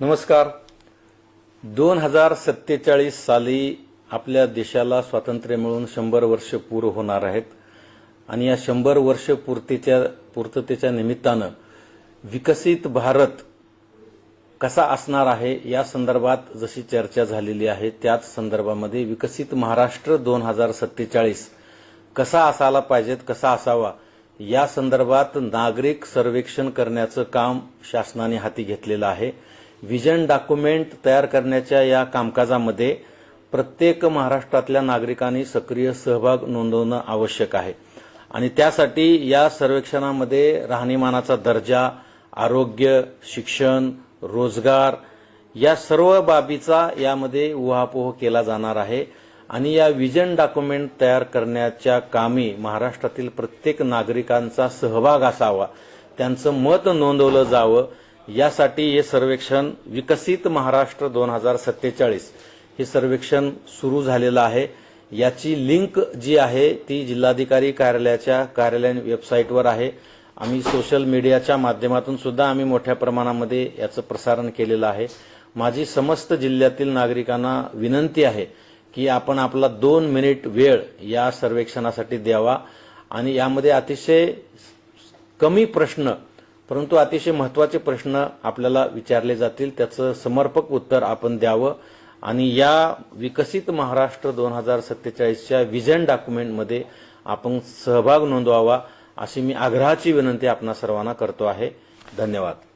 नमस्कार. 2047 साली आपल्या देशाला स्वातंत्र्य मिळून 100 वर्ष पूर्ण होणार आहेत आणि या 100 वर्ष पूर्ततेच्या निमित्तानं विकसित भारत कसा असणार आहे या संदर्भात जशी चर्चा झालेली आहे त्याच संदर्भामध्ये विकसित महाराष्ट्र 2047 कसा असायला पाहिजे, कसा असावा या संदर्भात नागरिक सर्वेक्षण करण्याचं काम शासनाने हाती घेतलेलं आहे. विजन डॉक्युमेंट तयार करण्याच्या या कामकाजामध्ये प्रत्येक महाराष्ट्रातल्या नागरिकांनी सक्रिय सहभाग नोंदवणं आवश्यक आहे आणि त्यासाठी या सर्वेक्षणामध्ये राहणीमानाचा दर्जा, आरोग्य, शिक्षण, रोजगार या सर्व बाबीचा यामध्ये उहापोह केला जाणार आहे आणि या विजन डॉक्युमेंट तयार करण्याच्या कामी महाराष्ट्रातील प्रत्येक नागरिकांचा सहभाग असावा, त्यांचं मत नोंदवलं जावं यासाठी हे सर्वेक्षण विकसित महाराष्ट्र 2047 हे सर्वेक्षण सुरू झालेलं आहे. याची लिंक जी आहे ती जिल्हाधिकारी कार्यालयाच्या वेबसाईटवर आहे. आम्ही सोशल मीडियाच्या माध्यमातून सुद्धा आम्ही मोठ्या प्रमाणामध्ये याचं प्रसारण केलेलं आहे. माझी समस्त जिल्ह्यातील नागरिकांना विनंती आहे की आपण आपला 2 मिनिट वेळ या सर्वेक्षणासाठी द्यावा आणि यामध्ये अतिशय कमी प्रश्न परंतु अतिशय महत्त्वाचे प्रश्न आपल्याला विचारले जातील, त्याचं समर्पक उत्तर आपण द्यावं आणि या विकसित महाराष्ट्र 2047च्या विजन डॉक्युमेंटमध्ये आपण सहभाग नोंदवावा अशी मी आग्रहाची विनंती आपणा सर्वांना करतो आहे. धन्यवाद.